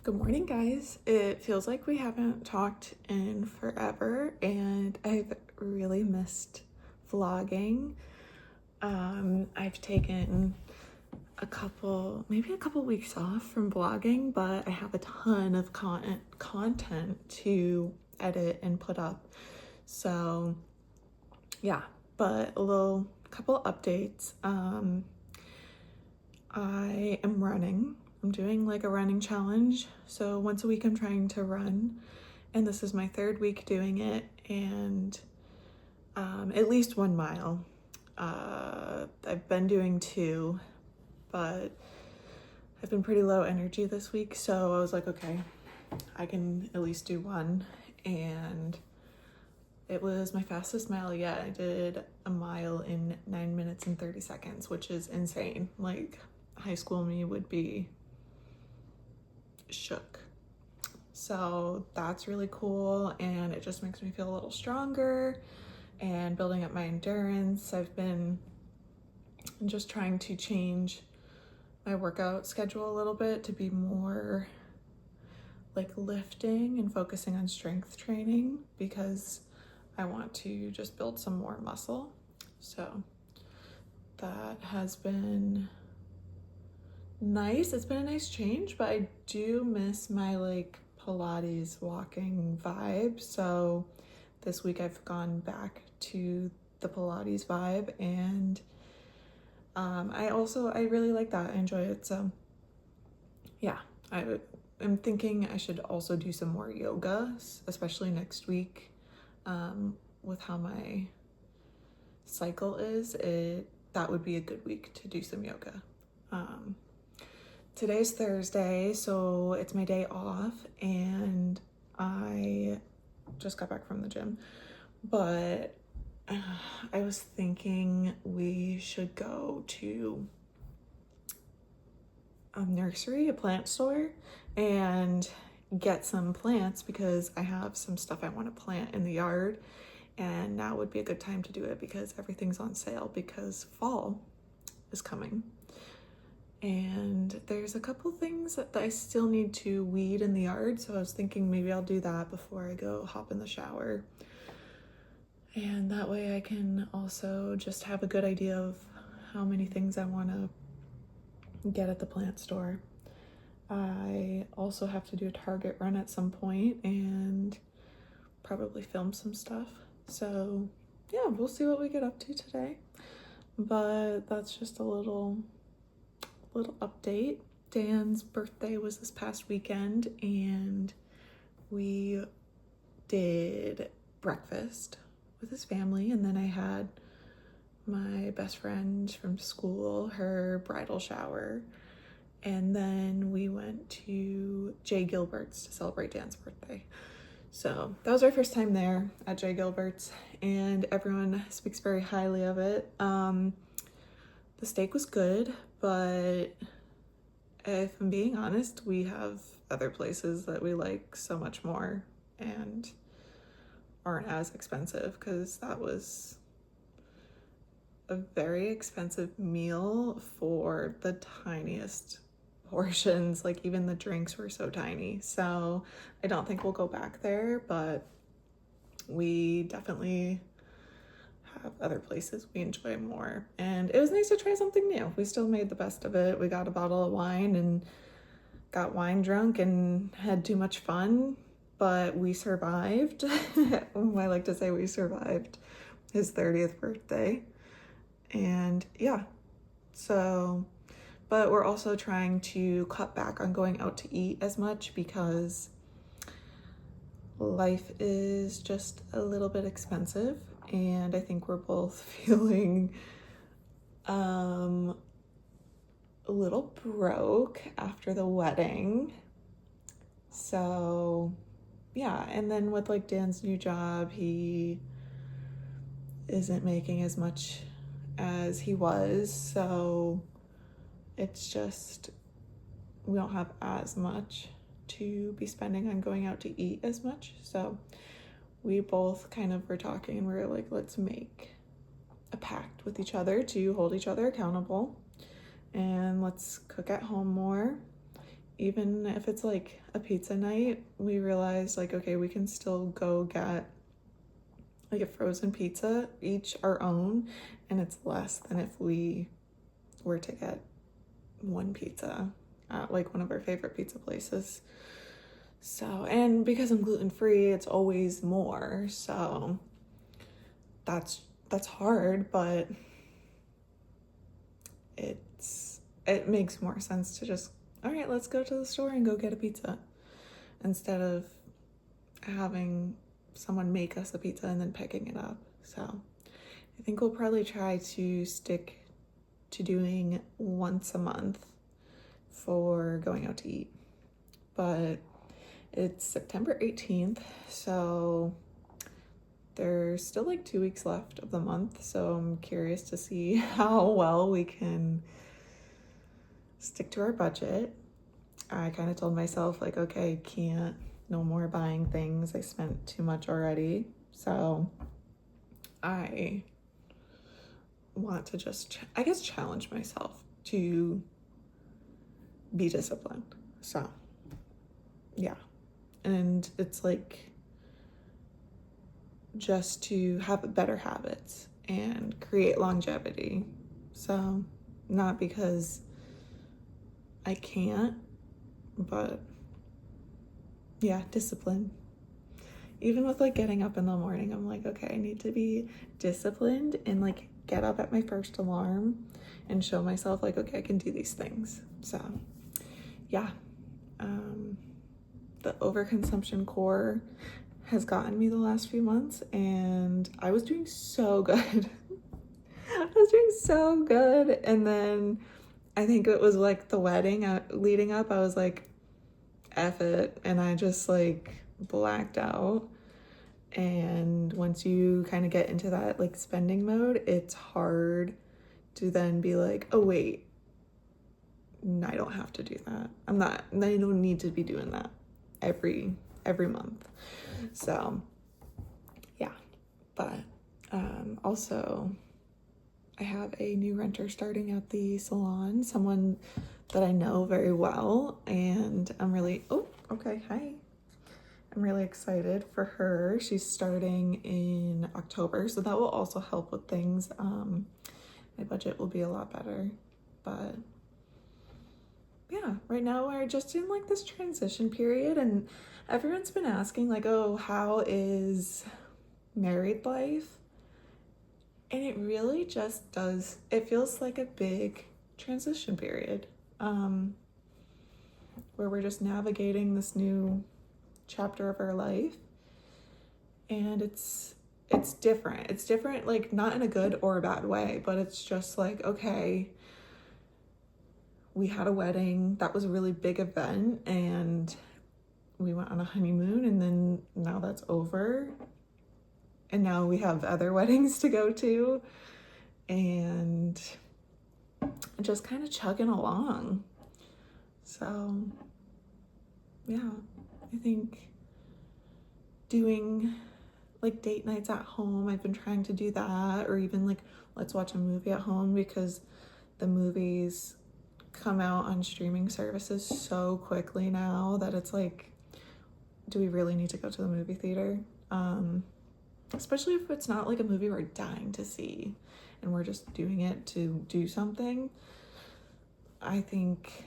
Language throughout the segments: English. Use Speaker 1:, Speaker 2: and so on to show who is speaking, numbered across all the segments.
Speaker 1: Good morning, guys. It feels like we haven't talked in forever, and I've really missed vlogging. I've taken maybe a couple weeks off from vlogging, but I have a ton of content to edit and put up. So, yeah, but couple updates. I am running. I'm doing like a running challenge. So once a week I'm trying to run, and this is my third week doing it, and at least 1 mile. I've been doing 2, but I've been pretty low energy this week, so I was like, okay, I can at least do 1, and it was my fastest mile yet. I did a mile in 9 minutes and 30 seconds, which is insane. Like, high school me would be shook. So that's really cool, and it just makes me feel a little stronger and building up my endurance. I've been just trying to change my workout schedule a little bit to be more like lifting and focusing on strength training because I want to just build some more muscle. So that has been nice. It's been a nice change, but I do miss my like Pilates walking vibe. So this week I've gone back to the Pilates vibe, and I really like that. I enjoy it. So yeah, I'm thinking I should also do some more yoga, especially next week. With how my cycle is, that would be a good week to do some yoga. Today's Thursday, so it's my day off, and I just got back from the gym, but I was thinking we should go to a nursery, a plant store, and get some plants because I have some stuff I want to plant in the yard, and now would be a good time to do it because everything's on sale because fall is coming. And there's a couple things that I still need to weed in the yard, so I was thinking maybe I'll do that before I go hop in the shower. And that way I can also just have a good idea of how many things I want to get at the plant store. I also have to do a Target run at some point and probably film some stuff. So yeah, we'll see what we get up to today. But that's just a little update. Dan's birthday was this past weekend, and we did breakfast with his family, and then I had my best friend from school, her bridal shower, and then we went to Jay Gilbert's to celebrate Dan's birthday. So that was our first time there at Jay Gilbert's, and everyone speaks very highly of it. The steak was good, but if I'm being honest, we have other places that we like so much more and aren't as expensive, because that was a very expensive meal for the tiniest portions. Like, even the drinks were so tiny. So I don't think we'll go back there, but we definitely have other places we enjoy more, and it was nice to try something new. We still made the best of it. We got a bottle of wine and got wine drunk and had too much fun, but we survived. I like to say we survived his 30th birthday. And yeah, so, but we're also trying to cut back on going out to eat as much because life is just a little bit expensive, and I think we're both feeling a little broke after the wedding. So yeah, and then with like Dan's new job, he isn't making as much as he was, so it's just, we don't have as much to be spending on going out to eat as much. So we both kind of were talking, and we were like, let's make a pact with each other to hold each other accountable, and let's cook at home more even if it's like a pizza night, we realized like, okay, we can still go get like a frozen pizza, each our own, and it's less than if we were to get one pizza at like one of our favorite pizza places. So, and because I'm gluten-free, it's always more. So that's hard, but it makes more sense to just, all right, let's go to the store and go get a pizza instead of having someone make us a pizza and then picking it up. So I think we'll probably try to stick to doing once a month for going out to eat. But it's September 18th, so there's still like 2 weeks left of the month. So I'm curious to see how well we can stick to our budget. I kind of told myself like, okay, can't, no more buying things. I spent too much already. So I want to just, I guess, challenge myself to be disciplined. So yeah. And it's like just to have better habits and create longevity. So not because I can't, but yeah, discipline. Even with like getting up in the morning, I'm like, okay, I need to be disciplined and like get up at my first alarm and show myself like, okay, I can do these things. So yeah, the overconsumption core has gotten me the last few months, and I was doing so good. I was doing so good, and then I think it was like the wedding leading up, I was like, F it, and I just like blacked out. And once you kind of get into that like spending mode, it's hard to then be like, oh wait, I don't have to do that. I don't need to be doing that every month. So yeah, but also I have a new renter starting at the salon, someone that I know very well, and I'm really, oh, okay, hi. I'm really excited for her. She's starting in October, so that will also help with things. My budget will be a lot better, but yeah, right now we're just in like this transition period, and everyone's been asking like, oh, how is married life? And it really just does, it feels like a big transition period, where we're just navigating this new chapter of our life. And it's different. It's different, like not in a good or a bad way, but it's just like, okay, we had a wedding. That was a really big event, and we went on a honeymoon, and then now that's over. And now we have other weddings to go to, and just kind of chugging along. So yeah, I think doing like date nights at home, I've been trying to do that, or even like let's watch a movie at home, because the movies come out on streaming services so quickly now that it's like, do we really need to go to the movie theater? Especially if it's not like a movie we're dying to see and we're just doing it to do something. I think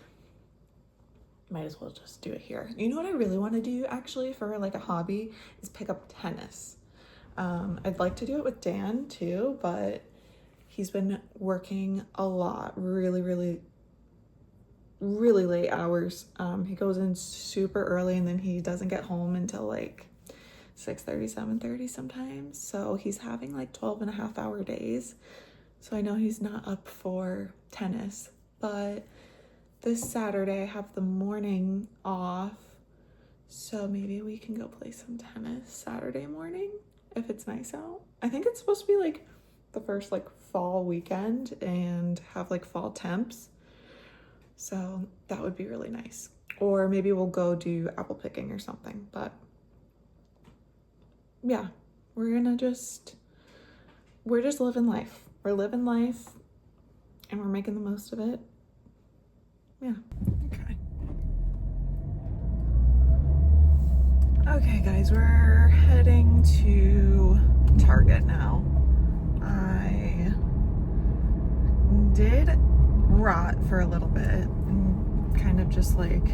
Speaker 1: might as well just do it here. You know what I really want to do actually for like a hobby is pick up tennis. I'd like to do it with Dan too, but he's been working a lot, really late hours. He goes in super early, and then he doesn't get home until like 6:30, 7:30 sometimes. So he's having like 12.5-hour days. So I know he's not up for tennis, but this Saturday I have the morning off. So maybe we can go play some tennis Saturday morning if it's nice out. I think it's supposed to be like the first like fall weekend and have like fall temps. So that would be really nice. Or maybe we'll go do apple picking or something. But yeah, we're just living life. We're living life and we're making the most of it. Yeah. Okay. Okay guys, we're heading to Target now. I did rot for a little bit and kind of just like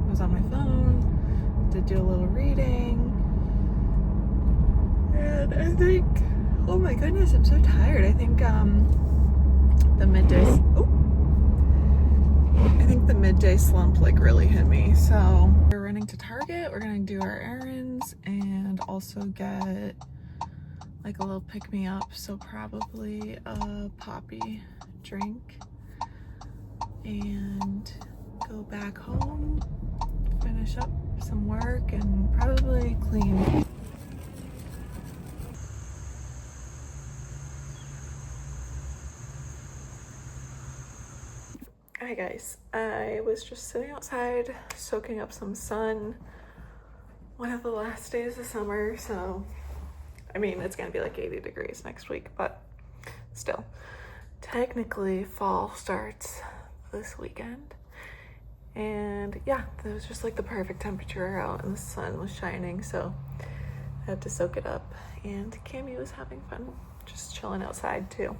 Speaker 1: was on my phone, did do a little reading, and I think, oh my goodness, I'm so tired. I think the midday slump like really hit me. So we're running to Target, we're gonna do our errands and also get like a little pick-me-up, so probably a poppy drink, and go back home, finish up some work, and probably clean. Hi guys, I was just sitting outside soaking up some sun. One of the last days of summer, so I mean it's gonna be like 80 degrees next week, but still, technically fall starts this weekend. And yeah, it was just like the perfect temperature out and the sun was shining, so I had to soak it up. And Cammy was having fun just chilling outside too.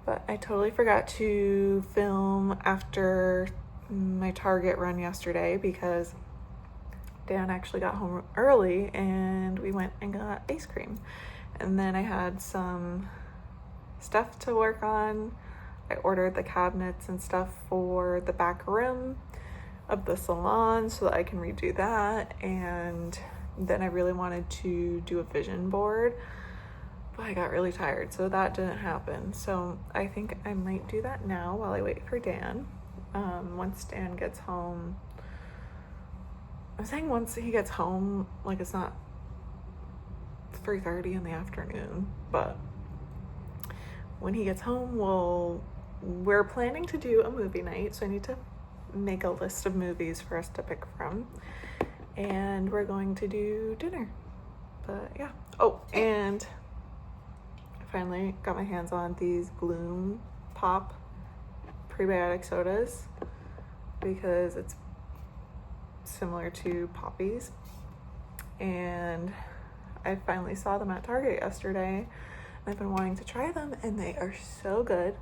Speaker 1: But I totally forgot to film after my Target run yesterday because Dan actually got home early and we went and got ice cream. And then I had some stuff to work on. I ordered the cabinets and stuff for the back room of the salon so that I can redo that. And then I really wanted to do a vision board, but I got really tired, so that didn't happen. So I think I might do that now while I wait for Dan. Once Dan gets home, I'm saying once he gets home, like it's not 3:30 in the afternoon, but when he gets home, we're planning to do a movie night, so I need to make a list of movies for us to pick from, and we're going to do dinner. But yeah. Oh, and I finally got my hands on these Bloom Pop prebiotic sodas because it's similar to Poppies, and I finally saw them at Target yesterday. I've been wanting to try them and they are so good.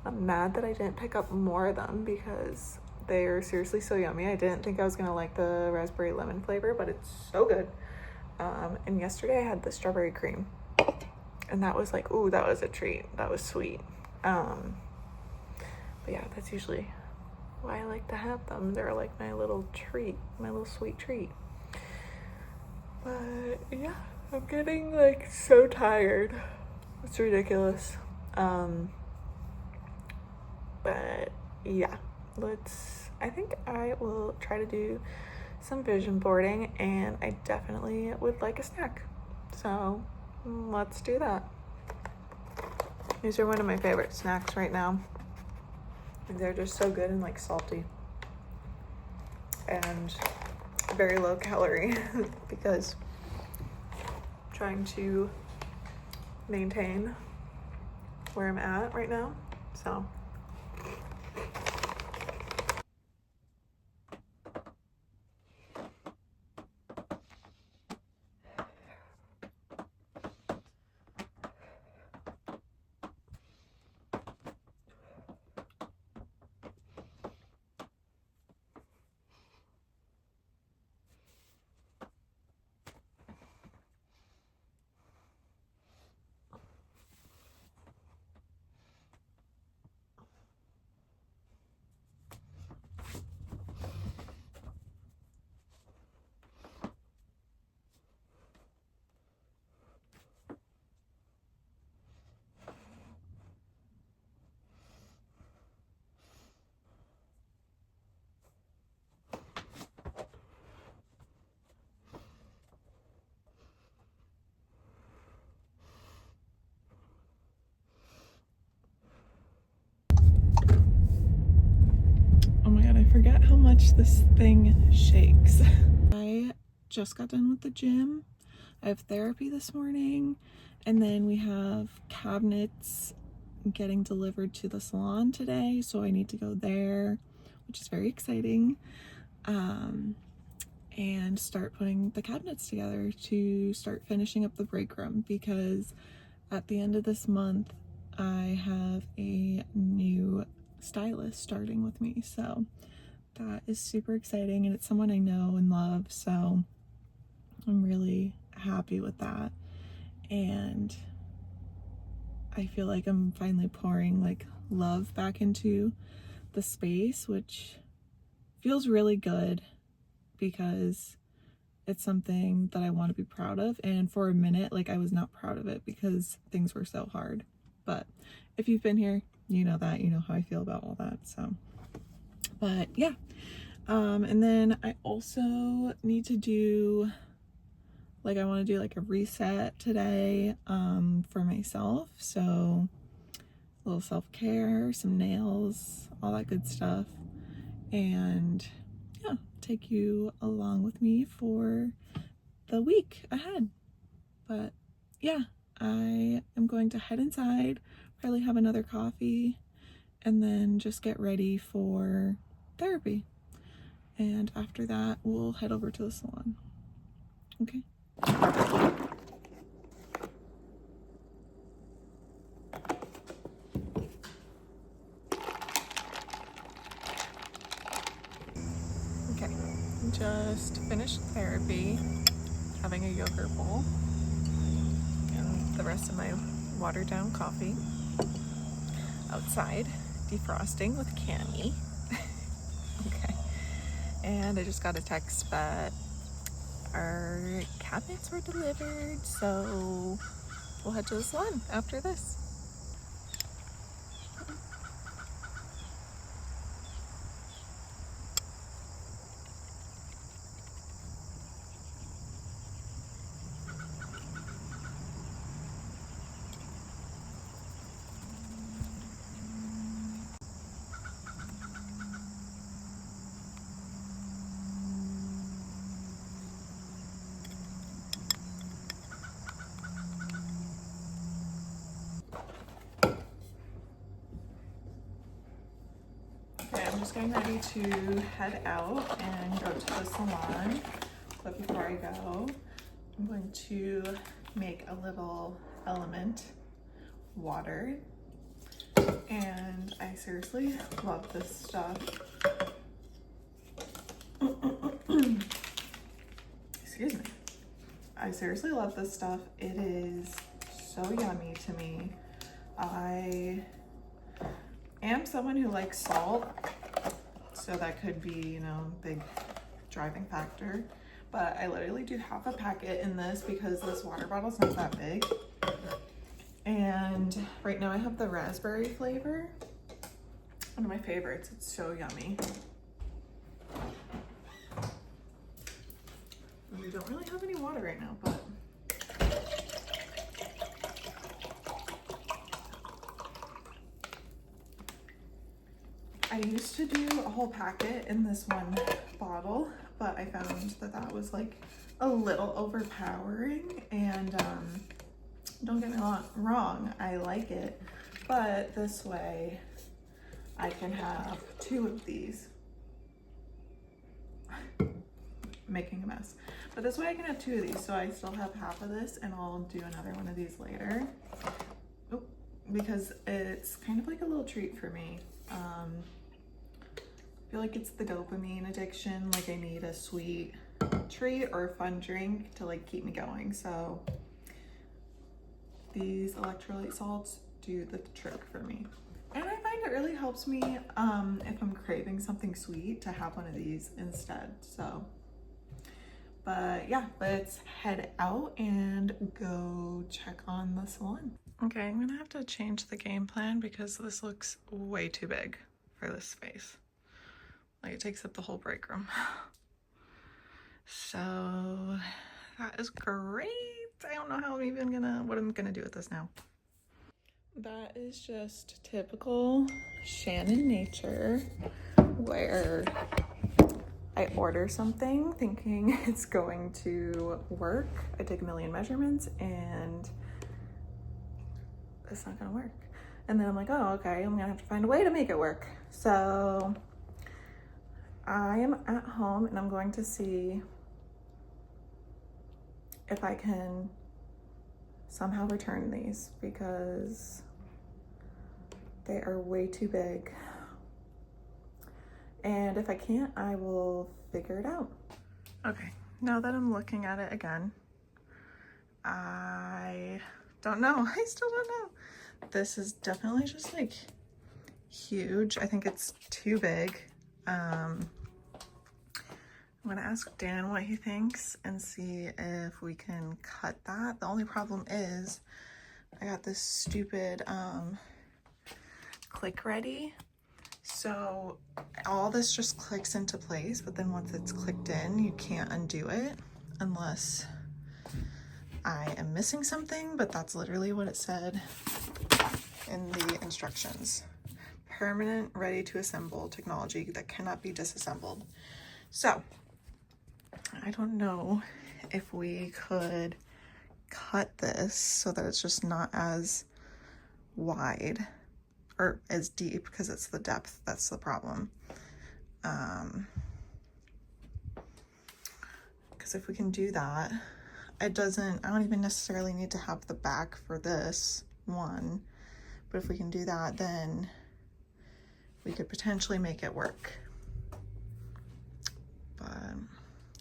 Speaker 1: I'm mad that I didn't pick up more of them because they are seriously so yummy. I didn't think I was gonna like the raspberry lemon flavor, but it's so good. And yesterday I had the strawberry cream and that was like, ooh, that was a treat. That was sweet. But yeah, that's usually why I like to have them. They're like my little treat, my little sweet treat. But yeah, I'm getting like so tired. It's ridiculous. But yeah, I think I will try to do some vision boarding, and I definitely would like a snack. So let's do that. These are one of my favorite snacks right now. They're just so good and like salty and very low calorie because I'm trying to maintain where I'm at right now. So oh my god, I forget how much this thing shakes. I just got done with the gym. I have therapy this morning, and then we have cabinets getting delivered to the salon today, so I need to go there, which is very exciting. and start putting the cabinets together to start finishing up the break room, because at the end of this month I have a new stylist starting with me. So that is super exciting, and it's someone I know and love, so I'm really happy with that. And I feel like I'm finally pouring like love back into the space, which feels really good because it's something that I want to be proud of. And for a minute, like, I was not proud of it because things were so hard. But if you've been here, you know that, you know how I feel about all that. So, but yeah. And then I also need to do, like, I want to do like a reset today, for myself. So a little self-care, some nails, all that good stuff. And yeah, take you along with me for the week ahead. But yeah, I am going to head inside, probably have another coffee, and then just get ready for therapy. And after that, we'll head over to the salon. Okay. Okay, just finished therapy, having a yogurt bowl, and the rest of my watered down coffee outside, defrosting with Cammy. Okay, and I just got a text that our cabinets were delivered, so we'll head to the salon after this. Okay, I'm just getting ready to head out and go to the salon. But before I go, I'm going to make a little element water. And I seriously love this stuff. Excuse me. I seriously love this stuff. It is so yummy to me. I am someone who likes salt, so that could be, you know, big driving factor. But I literally do half a packet in this because this water bottle's not that big. And right now I have the raspberry flavor. One of my favorites. It's so yummy. We don't really have any water right now, but I used to do a whole packet in this one bottle, but I found that that was like a little overpowering. And don't get me wrong, I like it, but this way I can have 2 of these. Making a mess. But this way I can have 2 of these, so I still have half of this, and I'll do another one of these later. Oop, because it's kind of like a little treat for me. I feel like it's the dopamine addiction. Like, I need a sweet treat or a fun drink to like keep me going. So these electrolyte salts do the trick for me. And I find it really helps me if I'm craving something sweet to have one of these instead. So, but yeah, let's head out and go check on the salon. Okay, I'm gonna have to change the game plan because this looks way too big for this space. Like, it takes up the whole break room. So that is great. I don't know how I'm even what I'm gonna do with this now. That is just typical Shannon nature, where I order something thinking it's going to work. I take a million measurements and it's not gonna work. And then I'm like, oh, okay, I'm gonna have to find a way to make it work. So I am at home and I'm going to see if I can somehow return these because they are way too big. And if I can't, I will figure it out. Okay, now that I'm looking at it again, I don't know. I still don't know. This is definitely just like huge. I think it's too big. I'm gonna ask Dan what he thinks and see if we can cut that. The only problem is I got this stupid click ready. So all this just clicks into place, but then once it's clicked in, you can't undo it unless I am missing something, but that's literally what it said in the instructions. Permanent, ready to assemble technology that cannot be disassembled. So I don't know if we could cut this so that it's just not as wide or as deep, because it's the depth that's the problem. Because if we can do that, I don't even necessarily need to have the back for this one, but if we can do that, then we could potentially make it work. But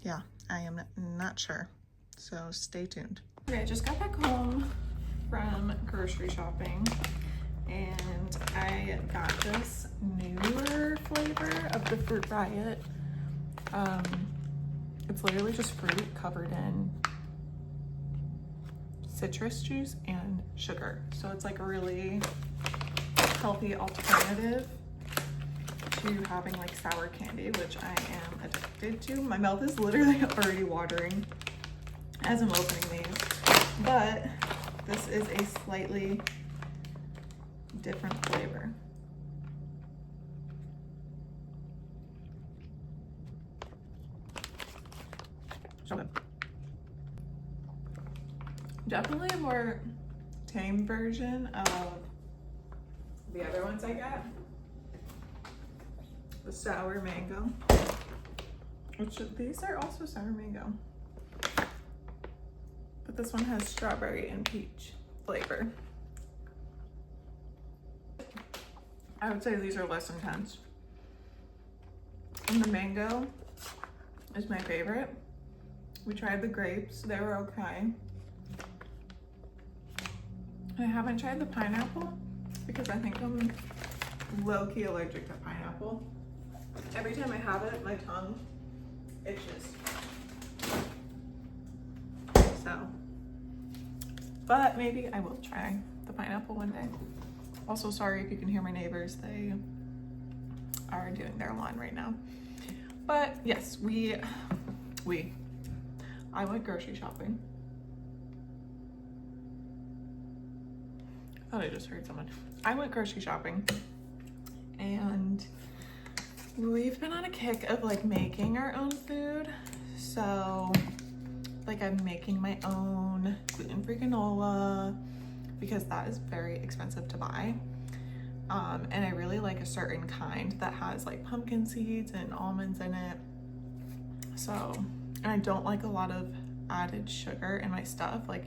Speaker 1: yeah, I am not sure, so stay tuned. Okay, I just got back home from grocery shopping and I got this newer flavor of the Fruit Riot. It's literally just fruit covered in citrus juice and sugar. So it's like a really healthy alternative to having like sour candy, which I am addicted to. My mouth is literally already watering as I'm opening these, but this is a slightly different flavor. So good. Definitely a more tame version of the other ones I got. The sour mango, which these are also sour mango, but this one has strawberry and peach flavor. I would say these are less intense. And the mango is my favorite. We tried the grapes, they were okay. I haven't tried the pineapple because I think I'm low-key allergic to pineapple. Every time I have it, my tongue itches. So, but maybe I will try the pineapple one day. Also, sorry if you can hear my neighbors, they are doing their lawn right now. But yes, I went grocery shopping. I thought I just heard someone. I went grocery shopping and we've been on a kick of like making our own food. So like I'm making my own gluten-free granola because that is very expensive to buy. And I really like a certain kind that has like pumpkin seeds and almonds in it. So, and I don't like a lot of added sugar in my stuff. Like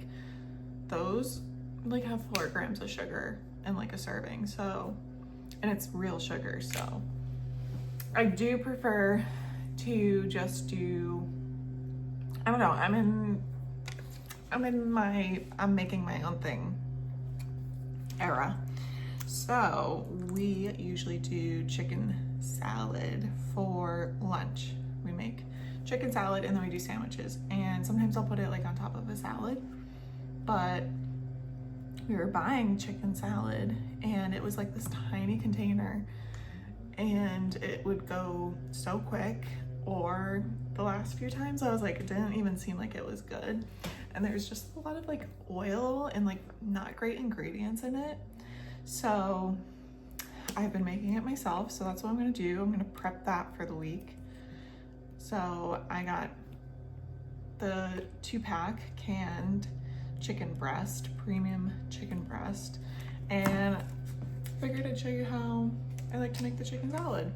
Speaker 1: those like have 4 grams of sugar in like a serving. So, and it's real sugar. So I do prefer to just do, I don't know, I'm making my own thing era. So we usually do chicken salad for lunch. We make chicken salad and then we do sandwiches, and sometimes I'll put it like on top of a salad. But we were buying chicken salad and it was like this tiny container and it would go so quick, or the last few times I was like, it didn't even seem like it was good, and there's just a lot of like oil and like not great ingredients in it. So I've been making it myself, so that's what I'm gonna do. I'm gonna prep that for the week. So I got the 2-pack canned chicken breast, premium chicken breast, and figured I'd show you how I like to make the chicken salad.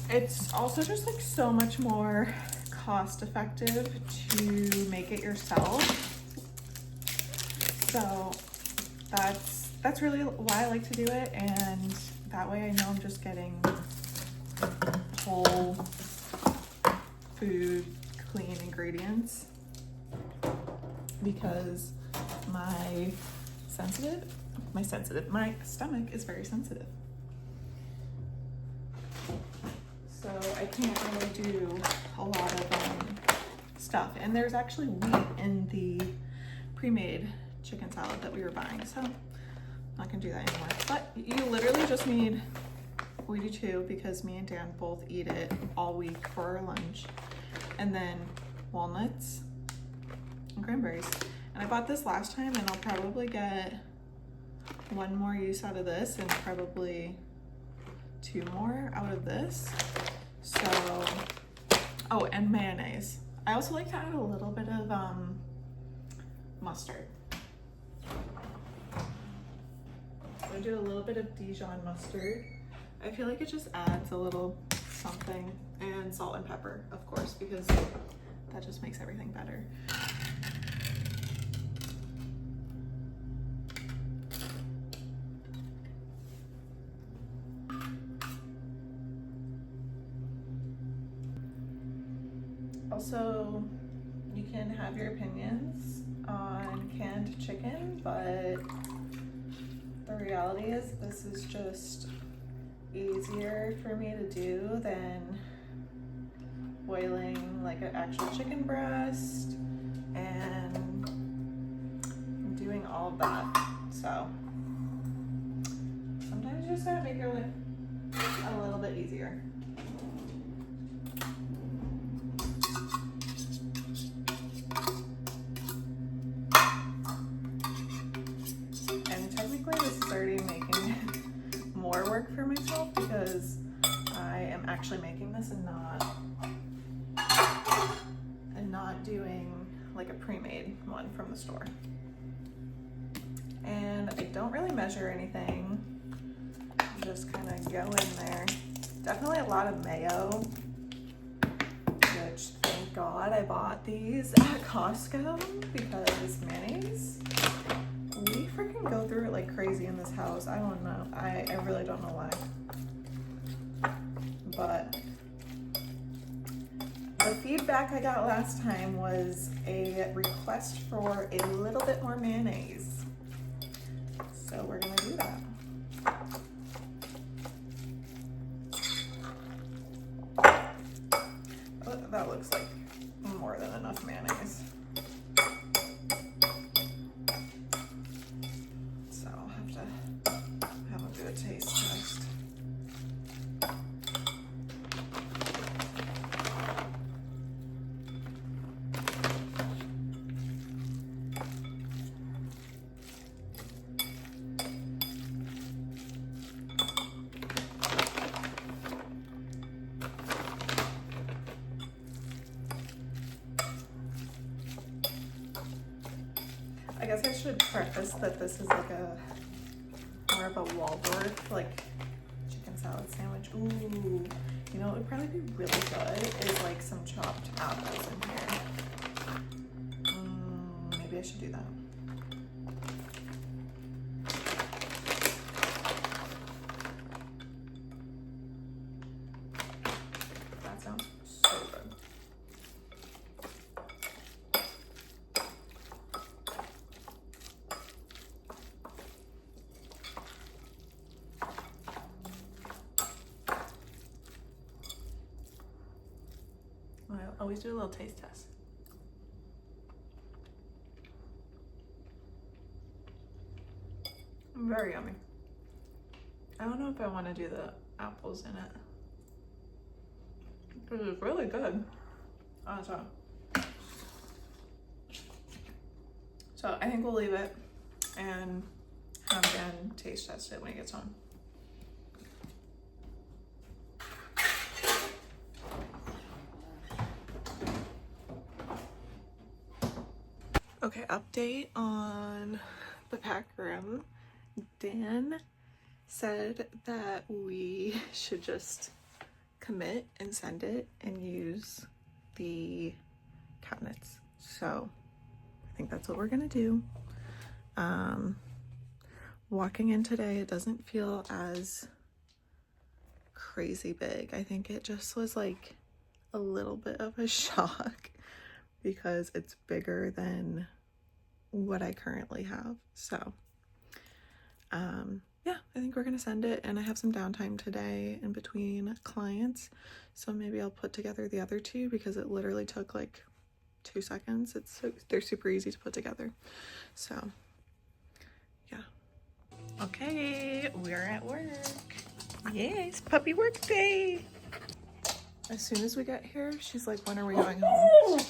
Speaker 1: It's also just like so much more cost effective to make it yourself. So that's really why I like to do it, and that way I know I'm just getting whole food, clean ingredients, because my stomach is very sensitive. So I can't really do a lot of stuff. And there's actually wheat in the pre-made chicken salad that we were buying, so I'm not gonna do that anymore. But you literally just need, we do too, because me and Dan both eat it all week for our lunch, and then walnuts and cranberries. And I bought this last time, and I'll probably get one more use out of this and probably 2 more out of this. So, oh, and mayonnaise. I also like to add a little bit of mustard. I do a little bit of Dijon mustard. I feel like it just adds a little something, and salt and pepper, of course, because that just makes everything better. Also, you can have your opinions on canned chicken, but the reality is this is just easier for me to do than boiling like an actual chicken breast and doing all of that. So sometimes you just gotta make your life a little bit easier. Work for myself because I am actually making this and not doing like a pre-made one from the store. And I don't really measure anything, just kind of go in there. Definitely a lot of mayo, which thank God I bought these at Costco, because mayonnaise, we freaking go through it like crazy in this house. I don't know. I really don't know why. But the feedback I got last time was a request for a little bit more mayonnaise. So we're gonna do that. That looks like more than enough mayonnaise. Taste test. I guess I should preface that this is like a more of a Waldorf like chicken salad sandwich. Ooh, you know what would probably be really good is like some chopped apples in here. Maybe I should do that. That sounds so good. I always do a little taste test. Very yummy. I don't know if I want to do the apples in it, because it's really good on its own. So I think we'll leave it and have Ben taste test it when he gets home. Okay, update on the pack room. Dan said that we should just commit and send it and use the cabinets. So I think that's what we're gonna do. Walking in today, it doesn't feel as crazy big. I think it just was like a little bit of a shock because it's bigger than what I currently have. So yeah, I think we're gonna send it, and I have some downtime today in between clients, so maybe I'll put together the other two because it literally took like 2 seconds. They're super easy to put together. So yeah. Okay, we're at work. Yes, puppy work day. As soon as we get here, she's like, when are we going home?